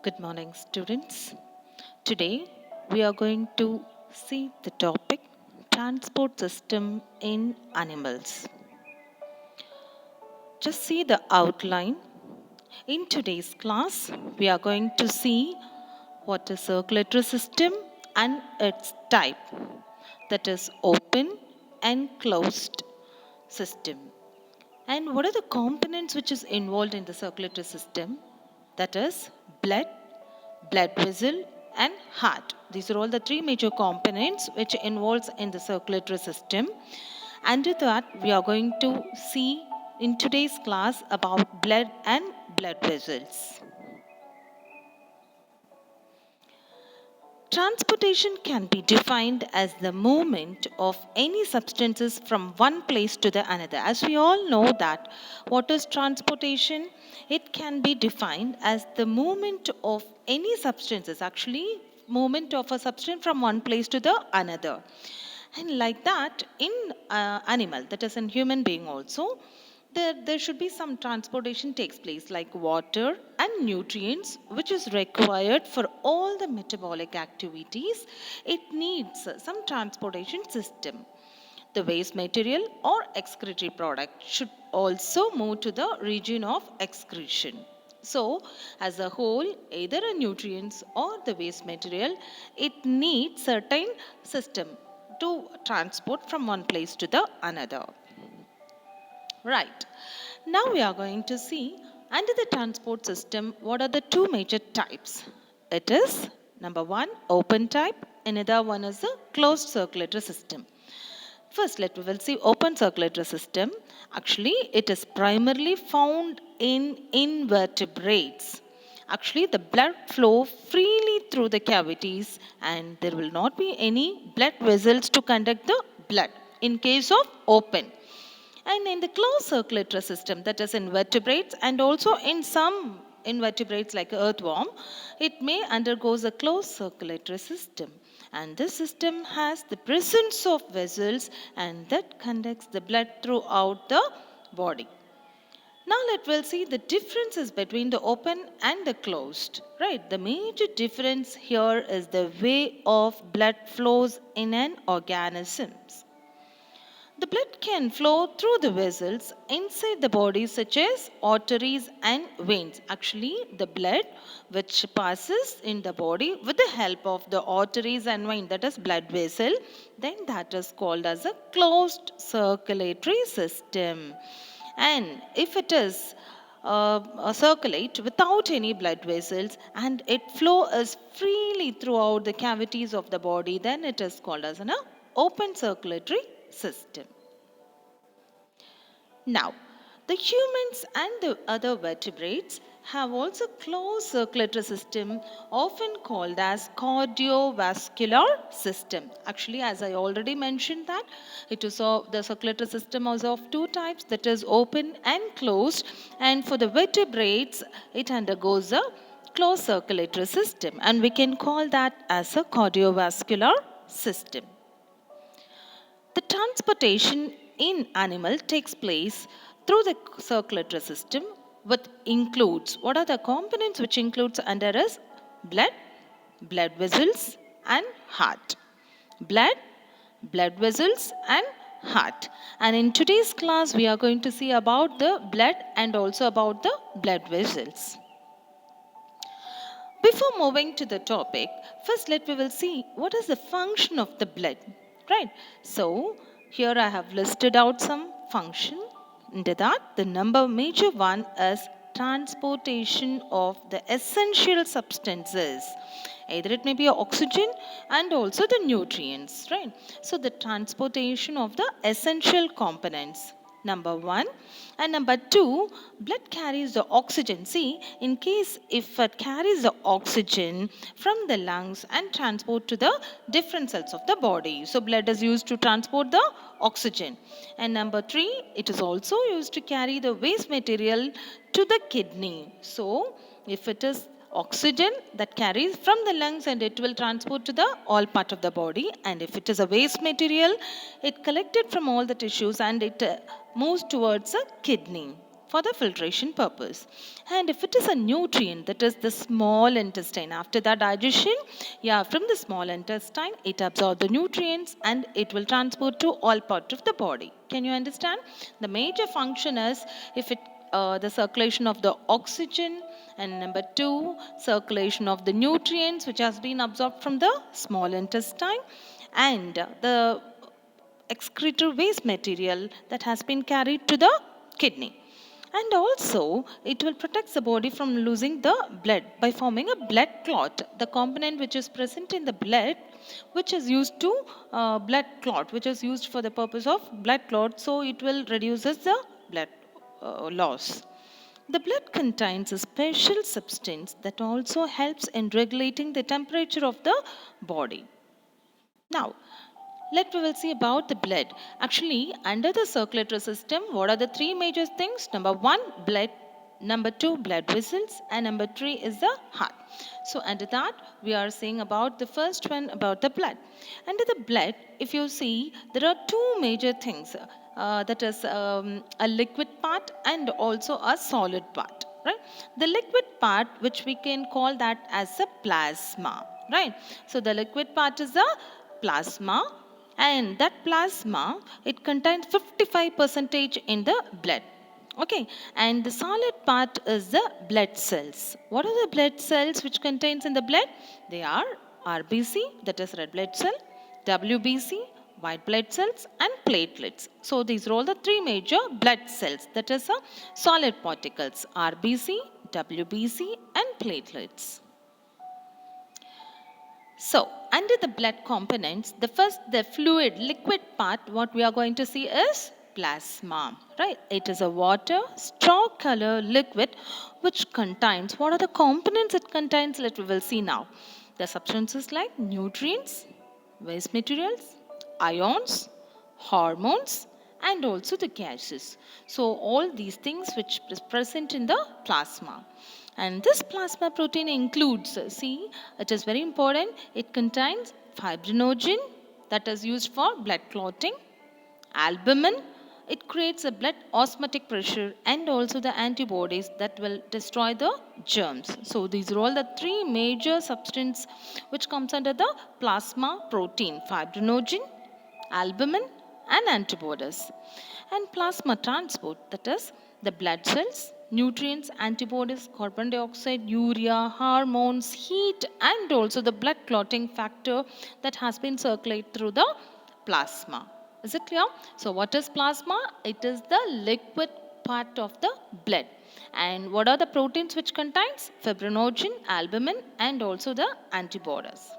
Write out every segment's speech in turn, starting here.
Good morning, students. Today we are going to see the topic transport system in animals. Just see the outline. In today's class, we are going to see what is circulatory system and its type, that is open and closed system. And what are the components which is involved in the circulatory system? That is blood vessel and heart. These are all the three major components which involves in the circulatory system. Under that, we are going to see in today's class about blood and blood vessels. Transportation can be defined as the movement of any substances from one place to the another. As we all know that what is transportation? It can be defined as the movement of any substances, actually movement of a substance from one place to the another. And like that in animal, that is in human being also, there should be some transportation takes place like water and nutrients which is required for all the metabolic activities. It needs some transportation system. The waste material or excretory product should also move to the region of excretion. So, as a whole, either a nutrients or the waste material, it needs certain system to transport from one place to the another. Right. Now we are going to see under the transport system what are the two major types. It is number one open type, another one is a closed circulatory system. First, let we will see open circulatory system. Actually, it is primarily found in invertebrates. Actually, the blood flow freely through the cavities and there will not be any blood vessels to conduct the blood in case of open. And in the closed circulatory system, that is in vertebrates and also in some invertebrates like earthworm, it may undergo a closed circulatory system. And this system has the presence of vessels and that conducts the blood throughout the body. Now let us see the differences between the open and the closed. Right, the major difference here is the way of blood flows in an organism. The blood can flow through the vessels inside the body, such as arteries and veins. Actually, the blood which passes in the body with the help of the arteries and vein, that is blood vessel, then that is called as a closed circulatory system. And if it is circulate without any blood vessels and it flow is freely throughout the cavities of the body, then it is called as an open circulatory system. Now, the humans and the other vertebrates have also closed circulatory system, often called as cardiovascular system. Actually, as I already mentioned that it is of the circulatory system is of two types, that is open and closed. And for the vertebrates, it undergoes a closed circulatory system, and we can call that as a cardiovascular system. The transportation in animal takes place through the circulatory system, which includes what are the components which includes under is blood vessels and heart. Blood vessels and heart. And in today's class we are going to see about the blood and also about the blood vessels. Before moving to the topic, first we will see what is the function of the blood. Right. So here I have listed out some function. Into that, the major one is transportation of the essential substances. Either it may be oxygen and also the nutrients. Right. So the transportation of the essential components. Number one. And number two, blood carries the oxygen. See, in case if it carries the oxygen from the lungs and transport to the different cells of the body. So blood is used to transport the oxygen. And number three, it is also used to carry the waste material to the kidney. So if it is oxygen that carries from the lungs and it will transport to the all part of the body, and if it is a waste material, it collected from all the tissues and it moves towards a kidney for the filtration purpose. And if it is a nutrient, that is the small intestine, after the digestion, yeah, from the small intestine, it absorbs the nutrients and it will transport to all parts of the body. Can you understand? The major function is if it the circulation of the oxygen, and number two, circulation of the nutrients which has been absorbed from the small intestine, and the excretory waste material that has been carried to the kidney. And also, it will protect the body from losing the blood by forming a blood clot, the component which is present in the blood, which is used to blood clot, which is used for the purpose of blood clot. So it will reduces the blood loss. The blood contains a special substance that also helps in regulating the temperature of the body. Now, let we will see about the blood. Actually, under the circulatory system, what are the three major things? Number one, blood. Number two, blood vessels. And number three is the heart. So under that, we are saying about the first one, about the blood. Under the blood, if you see, there are two major things. That is a liquid part and also a solid part. Right? The liquid part, which we can call that as a plasma. Right? So the liquid part is the plasma, and that plasma, it contains 55 percentage in the blood. Okay, and the solid part is the blood cells. What are the blood cells which contains in the blood? They are RBC, that is red blood cell, WBC, white blood cells, and platelets. So these are all the three major blood cells, that is solid particles, RBC, WBC, and platelets. So, under the blood components, the fluid, liquid part, what we are going to see is plasma, right? It is a water, straw color liquid which contains, what are the components it contains? Let we will see now. The substances like nutrients, waste materials, ions, hormones, and also the gases. So, all these things which is present in the plasma. And this plasma protein includes, see, it is very important, it contains fibrinogen, that is used for blood clotting, albumin, it creates a blood osmotic pressure, and also the antibodies that will destroy the germs. So these are all the three major substances which comes under the plasma protein: fibrinogen, albumin, and antibodies. And plasma transport, that is the blood cells, nutrients, antibodies, carbon dioxide, urea, hormones, heat, and also the blood clotting factor that has been circulated through the plasma. Is it clear? So what is plasma? It is the liquid part of the blood. And what are the proteins which contains? Fibrinogen, albumin, and also the antibodies.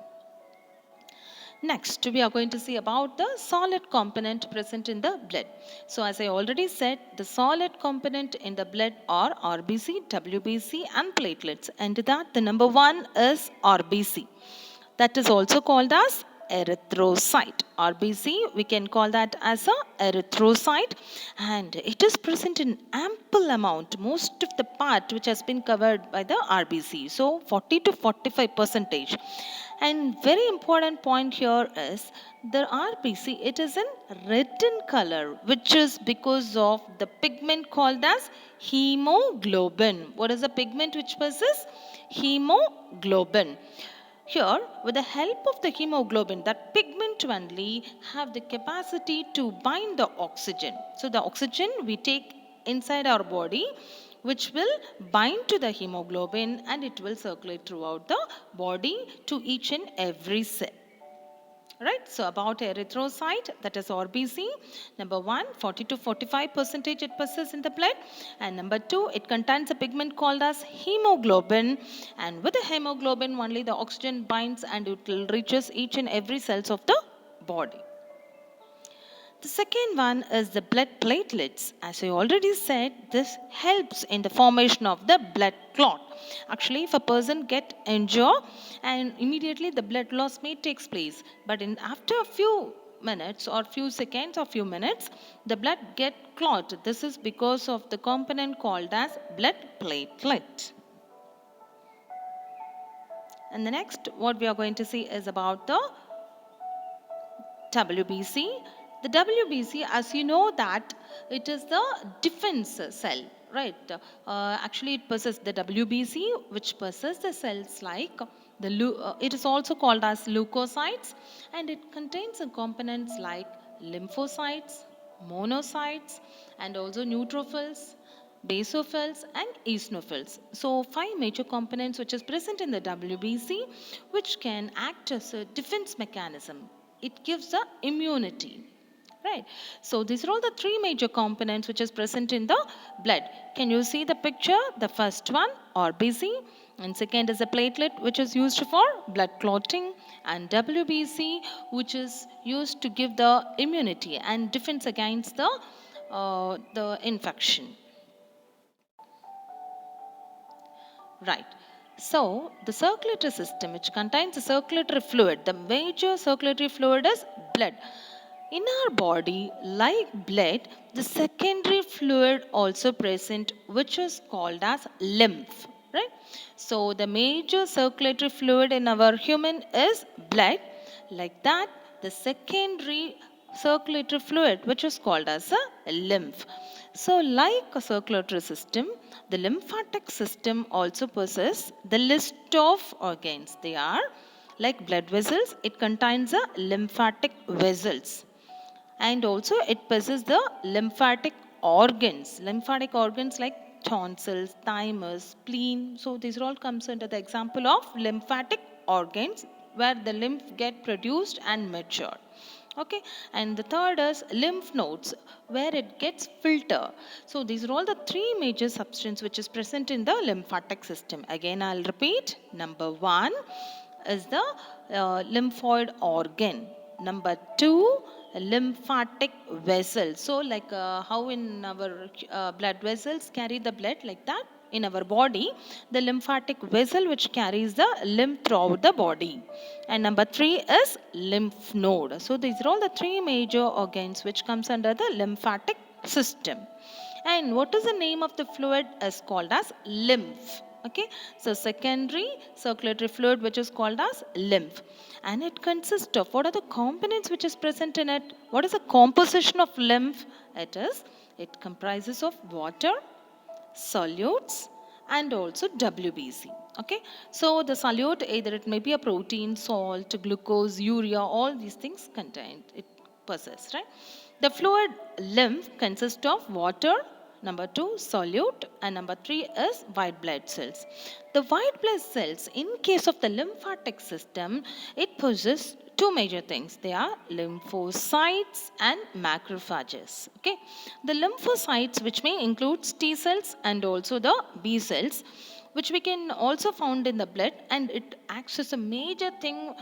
Next, we are going to see about the solid component present in the blood. So as I already said, the solid component in the blood are RBC, WBC, and platelets. And that the number one is RBC. That is also called as erythrocyte. RBC, we can call that as a erythrocyte, and it is present in ample amount, most of the part which has been covered by the RBC. So 40 to 45 percentage. And very important point here is the RBC, it is in red in color, which is because of the pigment called as hemoglobin. What is the pigment which possesses? Hemoglobin. Here, with the help of the hemoglobin, that pigment only have the capacity to bind the oxygen. So the oxygen we take inside our body, which will bind to the hemoglobin, and it will circulate throughout the body to each and every cell. Right, so about erythrocyte, that is RBC. Number one, 40 to 45 percentage it possesses in the blood. And number two, it contains a pigment called as hemoglobin. And with the hemoglobin only the oxygen binds and it will reaches each and every cells of the body. The second one is the blood platelets. As I already said, this helps in the formation of the blood clot. Actually, if a person get injured and immediately the blood loss may takes place, but after a few minutes or few seconds or few minutes, the blood get clot. This is because of the component called as blood platelet. And the next, what we are going to see is about the WBC. The WBC, as you know that it is the defense cell, right? Actually, it possesses the WBC, which possesses the cells like it is also called as leukocytes, and it contains the components like lymphocytes, monocytes, and also neutrophils, basophils and eosinophils. So five major components which is present in the WBC, which can act as a defense mechanism. It gives the immunity. Right. So these are all the three major components which is present in the blood. Can you see the picture? The first one, RBC, and second is a platelet which is used for blood clotting, and WBC which is used to give the immunity and defense against the infection. Right. So the circulatory system which contains the circulatory fluid, the major circulatory fluid is blood. In our body, like blood, the secondary fluid also present, which is called as lymph. Right? So the major circulatory fluid in our human is blood. Like that, the secondary circulatory fluid, which is called as a lymph. So, like a circulatory system, the lymphatic system also possesses the list of organs. They are like blood vessels, it contains the lymphatic vessels, and also it possesses the lymphatic organs. Lymphatic organs like tonsils, thymus, spleen. So these all comes under the example of lymphatic organs where the lymph get produced and matured. Okay, and the third is lymph nodes where it gets filtered. So these are all the three major substances which is present in the lymphatic system. Again, I'll repeat. Number one is the lymphoid organ. Number two, lymphatic vessel. So like how in our blood vessels carry the blood, like that in our body, the lymphatic vessel which carries the lymph throughout the body. And number three is lymph node. So these are all the three major organs which comes under the lymphatic system. And what is the name of the fluid is called as lymph. Okay, so secondary circulatory fluid which is called as lymph, and it consists of what are the components which is present in it. What is the composition of lymph? It comprises of water, solutes, and also WBC. Okay, so the solute, either it may be a protein, salt, glucose, urea, all these things contained it possess, right? The fluid lymph consists of water, number two solute, and number three is white blood cells. The white blood cells, in case of the lymphatic system, it possesses two major things. They are lymphocytes and macrophages. Okay, the lymphocytes, which may include T cells and also the B cells, which we can also found in the blood, and it acts as a major thing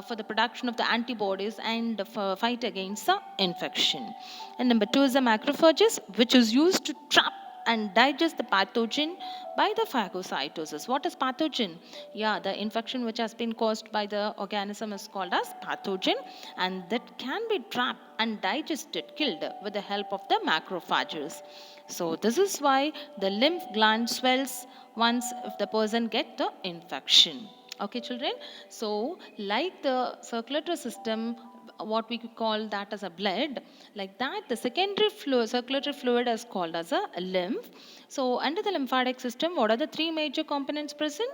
for the production of the antibodies and for fight against the infection. And number two is the macrophages, which is used to trap and digest the pathogen by the phagocytosis. What is pathogen? Yeah, the infection which has been caused by the organism is called as pathogen, and that can be trapped and digested, killed with the help of the macrophages. So this is why the lymph gland swells once if the person get the infection. Okay, children. So like the circulatory system, what we could call that as a blood, like that the secondary fluid, circulatory fluid is called as a lymph. So under the lymphatic system, what are the three major components present?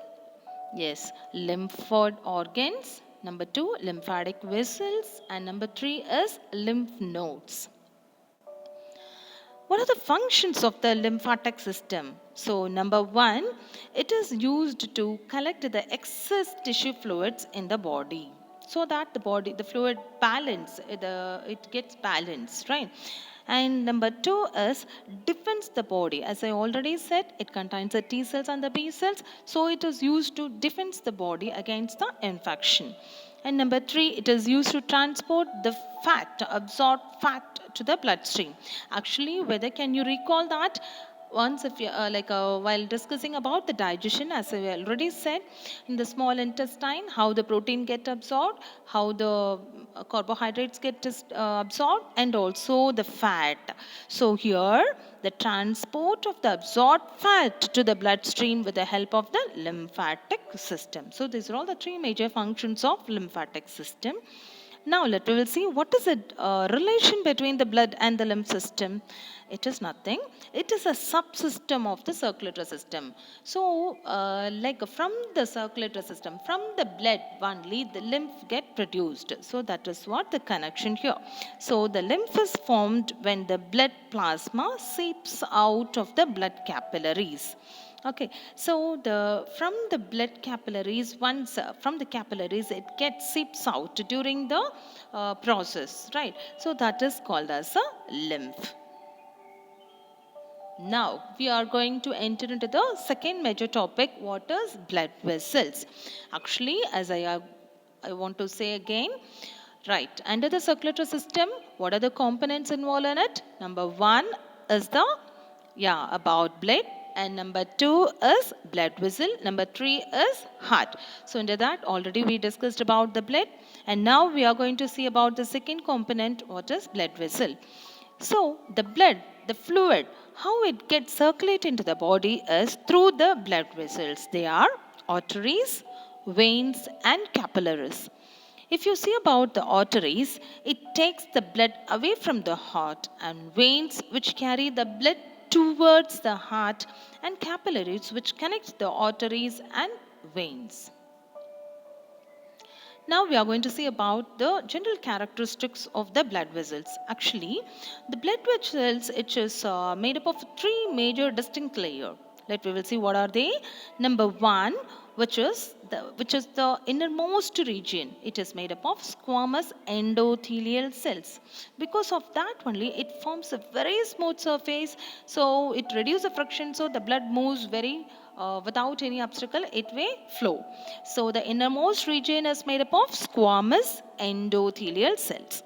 Yes, lymphoid organs, number two lymphatic vessels, and number three is lymph nodes. What are the functions of the lymphatic system? So number one, it is used to collect the excess tissue fluids in the body, so that the fluid balance, it gets balanced, right? And number two is defends the body. As I already said, it contains the T cells and the B cells, so it is used to defend the body against the infection. And number three, it is used to transport the fat, absorb fat to the bloodstream. Actually, whether can you recall that once if you while discussing about the digestion, as I already said, in the small intestine, how the protein get absorbed, how the carbohydrates get absorbed, and also the fat. So here the transport of the absorbed fat to the bloodstream with the help of the lymphatic system. So these are all the three major functions of lymphatic system. Now let we will see what is the relation between the blood and the lymph system. It is nothing. It is a subsystem of the circulatory system. So, like from the circulatory system, from the blood only the lymph get produced. So that is what the connection here. So the lymph is formed when the blood plasma seeps out of the blood capillaries. Okay, so from the blood capillaries, once from the capillaries, it gets seeps out during the process, right? So that is called as a lymph. Now we are going to enter into the second major topic. What is blood vessels? Actually, as I want to say again, right, under the circulatory system, what are the components involved in it? Number one is the, yeah, about blood. And number two is blood vessel. Number three is heart. So under that, already we discussed about the blood. And now we are going to see about the second component, what is blood vessel. So the blood, the fluid, how it gets circulated into the body is through the blood vessels. They are arteries, veins and capillaries. If you see about the arteries, it takes the blood away from the heart, and veins which carry the blood towards the heart, and capillaries which connect the arteries and veins. Now we are going to see about the general characteristics of the blood vessels. Actually, the blood vessels, it is made up of three major distinct layers. Let we will see what are they. Number one, which is the innermost region. It is made up of squamous endothelial cells. Because of that only, it forms a very smooth surface. So it reduces the friction. So the blood moves very without any obstacle, it may flow. So the innermost region is made up of squamous endothelial cells.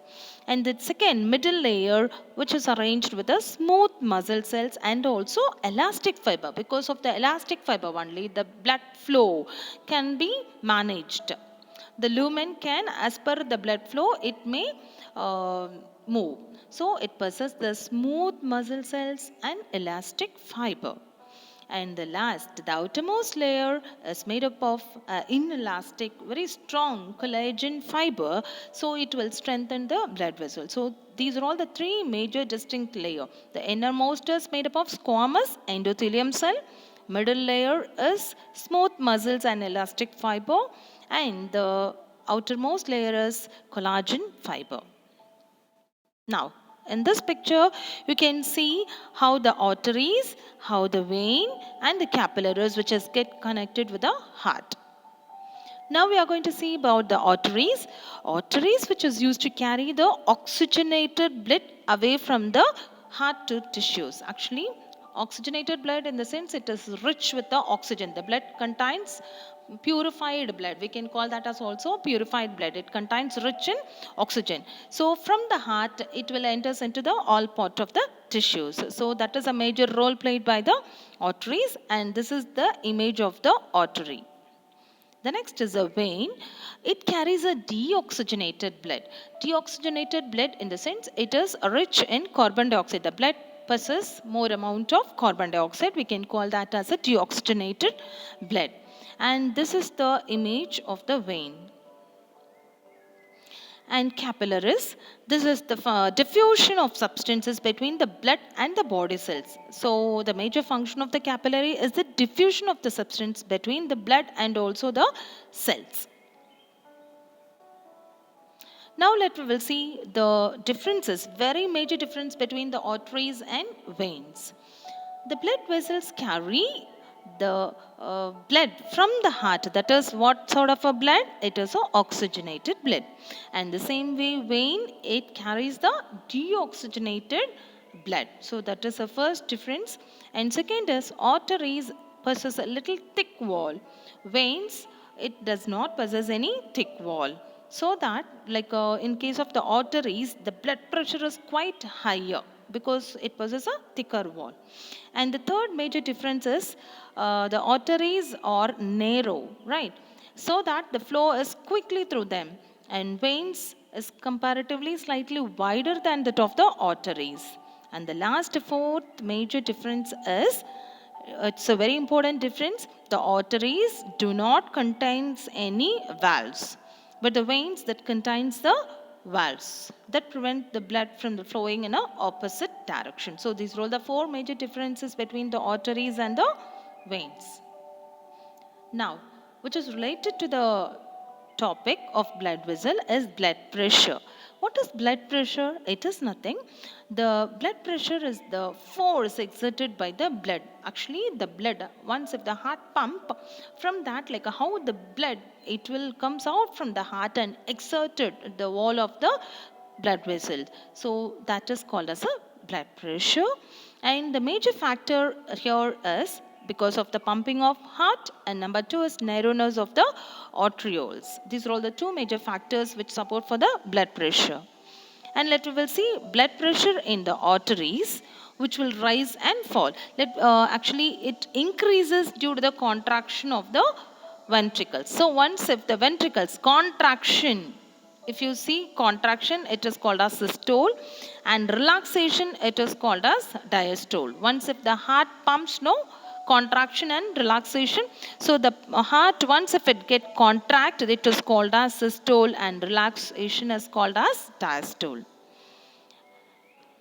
And the second middle layer, which is arranged with the smooth muscle cells and also elastic fiber. Because of the elastic fiber only, the blood flow can be managed. The lumen can, as per the blood flow, it may move. So it possesses the smooth muscle cells and elastic fiber. And the last, the outermost layer is made up of inelastic, very strong collagen fiber. So it will strengthen the blood vessel. So these are all the three major distinct layers. The innermost is made up of squamous endothelium cell. Middle layer is smooth muscles and elastic fiber. And the outermost layer is collagen fiber. Now, in this picture, you can see how the arteries, how the vein and the capillaries which is get connected with the heart. Now we are going to see about the arteries. Arteries which is used to carry the oxygenated blood away from the heart to tissues. Actually, oxygenated blood in the sense it is rich with the oxygen. The blood contains purified blood. We can call that as also purified blood. It contains rich in oxygen. So from the heart, it will enters into the all part of the tissues. So that is a major role played by the arteries, and this is the image of the artery. The next is a vein. It carries a deoxygenated blood. Deoxygenated blood in the sense it is rich in carbon dioxide. The blood possesses more amount of carbon dioxide. We can call that as a deoxygenated blood. And this is the image of the vein. And capillaries, this is the diffusion of substances between the blood and the body cells. So the major function of the capillary is the diffusion of the substance between the blood and also the cells. Now let we will see the differences, very major difference between the arteries and veins. The blood vessels carry the blood from the heart. That is what sort of a blood? It is a oxygenated blood. And the same way vein, it carries the deoxygenated blood. So that is the first difference. And second is arteries possess a little thick wall. Veins, it does not possess any thick wall. So that like in case of the arteries, the blood pressure is quite higher because it possesses a thicker wall. And the third major difference is the arteries are narrow, right? So that the flow is quickly through them. And veins is comparatively slightly wider than that of the arteries. And the last fourth major difference is, it's a very important difference, the arteries do not contain any valves, but the veins that contains the valves that prevent the blood from the flowing in a opposite direction. So these are all the four major differences between the arteries and the veins. Now, which is related to the topic of blood vessel is blood pressure. What is blood pressure? It is nothing. The blood pressure is the force exerted by the blood. Actually, the blood, once if the heart pump, from that, like how the blood, it will comes out from the heart and exerted the wall of the blood vessel. So that is called as a blood pressure. And the major factor here is because of the pumping of heart, and number two is narrowness of the arterioles. These are all the two major factors which support for the blood pressure. And let we will see blood pressure in the arteries, which will rise and fall. Actually it increases due to the contraction of the ventricles. So once if the ventricles contraction, if you see contraction, it is called as systole, and relaxation, it is called as diastole. Once if the heart pumps, no contraction and relaxation. So the heart, once if it get contract, it is called as systole, and relaxation is called as diastole.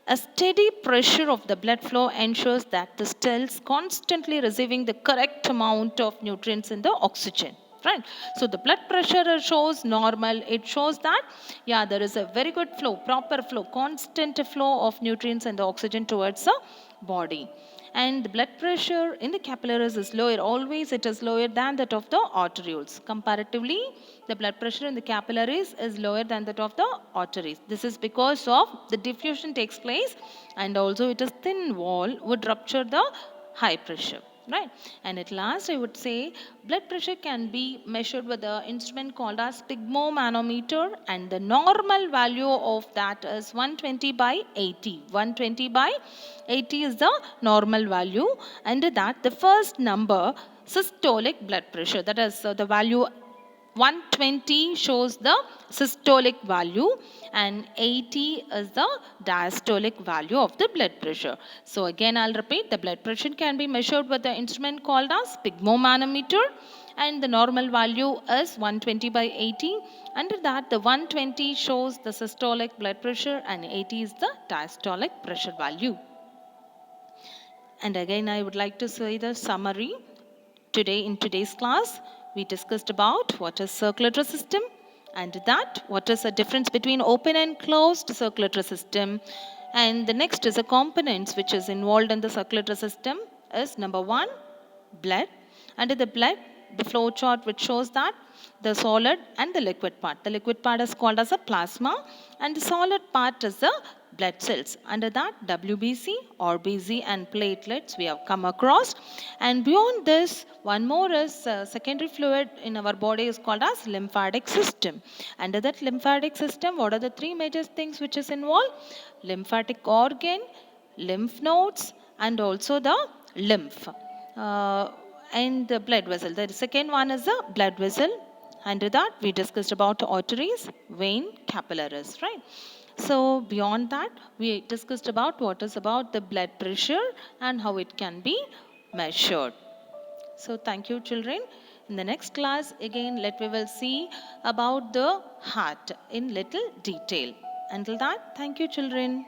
A steady pressure of the blood flow ensures that the cells constantly receiving the correct amount of nutrients in the oxygen. Right. So the blood pressure shows normal. It shows that, yeah, there is a very good flow, proper flow, constant flow of nutrients and the oxygen towards the body. And the blood pressure in the capillaries is lower. Always it is lower than that of the arterioles. Comparatively, the blood pressure in the capillaries is lower than that of the arteries. This is because of the diffusion takes place, and also it is thin wall would rupture the high pressure. Right. And at last I would say blood pressure can be measured with the instrument called as sphygmomanometer, and the normal value of that is 120 by 80. 120 by 80 is the normal value. Under that, the first number, systolic blood pressure, that is the value 120 shows the systolic value, and 80 is the diastolic value of the blood pressure. So again I'll repeat, the blood pressure can be measured with the instrument called as sphygmomanometer, and the normal value is 120 by 80. Under that, the 120 shows the systolic blood pressure and 80 is the diastolic pressure value. And again I would like to say the summary. Today in today's class, we discussed about what is circulatory system, and that what is the difference between open and closed circulatory system. And the next is the components which is involved in the circulatory system is number one, blood. Under the blood, the flow chart which shows that the solid and the liquid part. The liquid part is called as a plasma, and the solid part is the blood cells. Under that, WBC, RBC and platelets we have come across. And beyond this, one more is secondary fluid in our body is called as lymphatic system. Under that lymphatic system, what are the three major things which is involved? Lymphatic organ, lymph nodes, and also the lymph. And the blood vessel. The second one is the blood vessel. Under that, we discussed about arteries, vein, capillaries, right? So beyond that, we discussed about what is about the blood pressure and how it can be measured. So thank you, children. In the next class, again, we will see about the heart in little detail. Until that, thank you, children.